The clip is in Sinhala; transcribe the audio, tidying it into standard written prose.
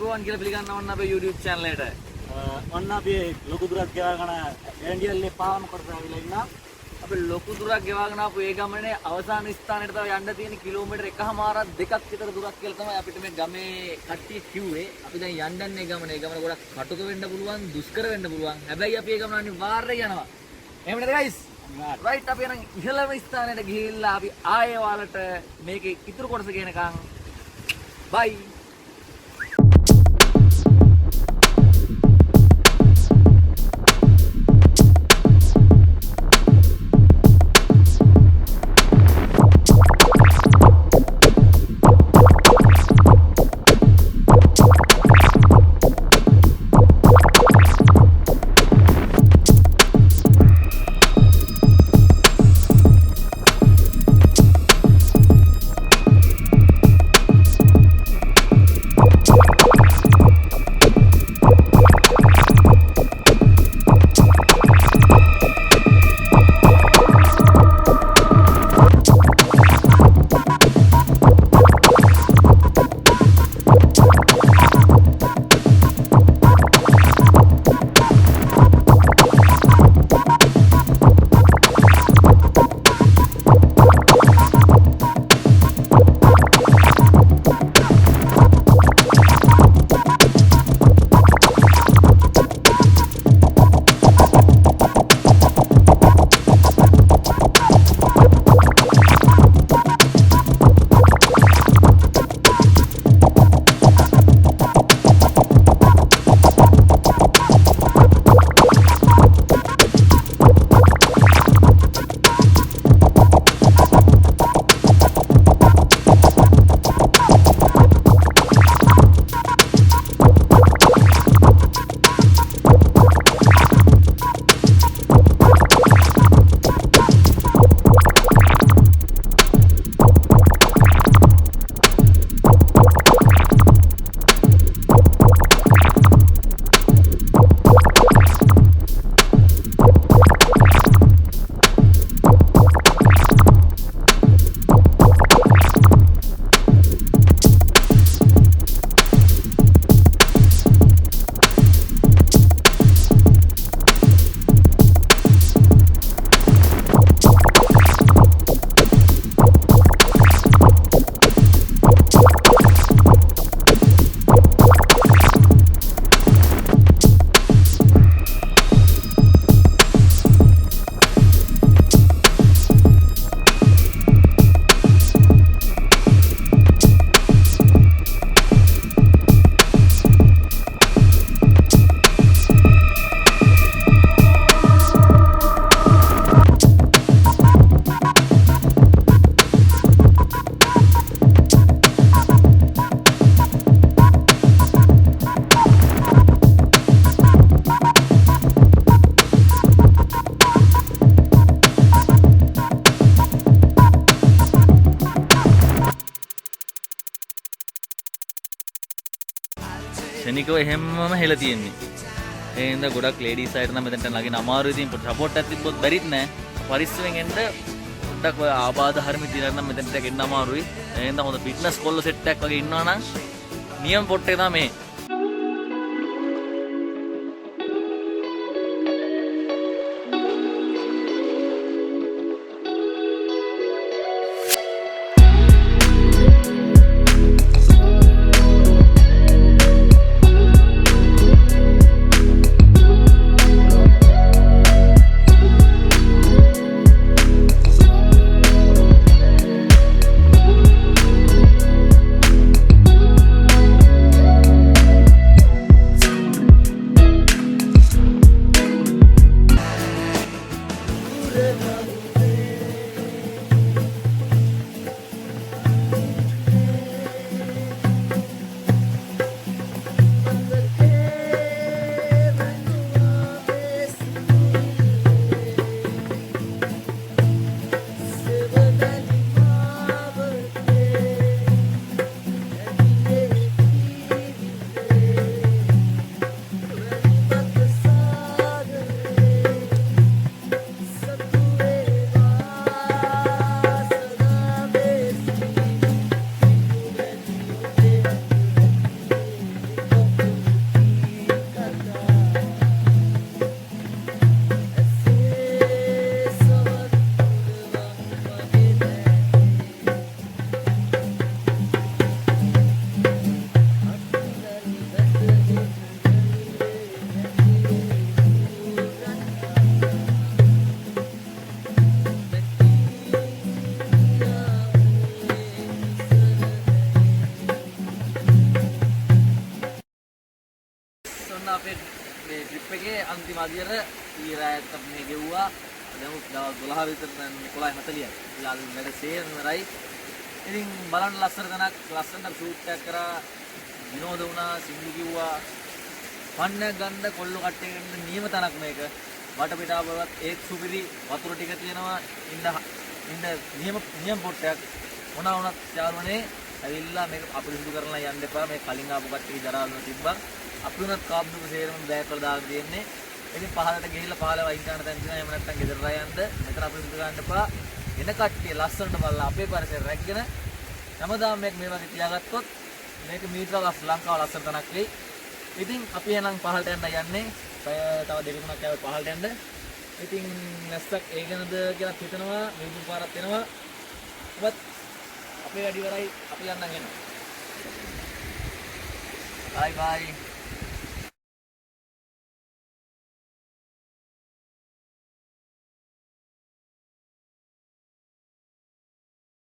අයිබෝවන් කියලා පිළිගන්නවා ඔන්න අපේ YouTube channel එකට. ඔන්න අපි ලොකු දුරක් ගෙවාගෙන ඇන්ඩියල්ලේ පාවම කරලා ආවිලා ඉන්නා. අපි ලොකු දුරක් ගෙවාගෙන ආපු ඒ ගමනේ අවසාන ස්ථානයට තව යන්න තියෙන කිලෝමීටර් 1.5 2ක් විතර දුරක් කියලා තමයි අපිට මේ ගමේ කට්ටිය කිව්වේ. අපි දැන් යන්නන්නේ ගමන. ඒ ගමන ගොඩක් කටුක වෙන්න පුළුවන්, දුෂ්කර වෙන්න පුළුවන්. හැබැයි අපි ඒ ගමන අනිවාර්යයෙන් යනවා. එහෙම නේද guys? right අපි යන ඉහළම ස්ථානයට ගිහිල්ලා අපි ආයෙ ඔයාලට මේකේ ඉතුරු කොටස කියනකම් bye. ශනිකව එහෙම්මම හෙල තියෙන්නේ. ඒ හින්දා ගොඩක් ලේඩීස් අයට නම් මෙතනට නගින්න අමාරුයි. ඉතින් සපෝට් එකක් තිබ්බොත් බැරිත් නෑ. පරිස්සමෙන් එන්න පොඩ්ඩක් ඔය ආබාධ හරිමි දිනක් නම් මෙතනට ගෙන්න අමාරුයි. ඒ හින්දා හොඳ ෆිට්නස් කොල්ල සෙට් එකක් වගේ ඉන්නවා නම් නියම පොට් එක තමයි මේ. අන්තිම අදියර ඊරායත් අපි මේ ගෙව්වා. දැන් දවස් 12 විතර දැන් 11:40යි. ඊළඟ වැඩ සේරමරයි. ඉතින් බලන්න ලස්සන තැනක් ලස්සනට ෂූට් එකක් කරා විනෝද වුණා සිංදු කිව්වා. පන්නයක් ගන්න කොල්ල කට්ටියකට නියම තැනක් මේක. වටපිටාවවත් ඒත් සුපිරි වතුර ටික තියෙනවා. ඉන්න නියම පොට්ටයක් මොනවා වුණත් යාළුවනේ ඇවිල්ලා මේක අපිරිසුදු කරලා යන්න එපා. මේ කලින් ආපු කට්ටිය දරාගෙන තිබ්බා. අපි උනත් කාබ්දුක සේරම බෑග් වල දාලා තියෙන්නේ. ඉතින් පහලට ගිහිල්ලා පහල වයින් ගන්න තැන තියෙනවා. එහෙම නැත්නම් ගෙදරට යන්න. මෙතන අපිරිසුදු ගන්න එපා. එන කට්ටිය ලස්සනට බලලා අපේ පරිසරය රැකගෙන හැමදාම මේ වගේ තියාගත්තොත් මේක මීටරයක් ලංකාව ලස්සන තැනක් වෙයි. ඉතින් අපි එහෙනම් පහලට යන්න යන්නේ. තව දෙක තුනක් ආව පහලට යන්න. ඉතින් නැස්සක් ඒ ගැනද කියලා හිතනවා. මේ පාරක් වෙනවා. ඔබත් අපේ වැඩි වරයි අපි යන්න ගෙන. බයි බයි.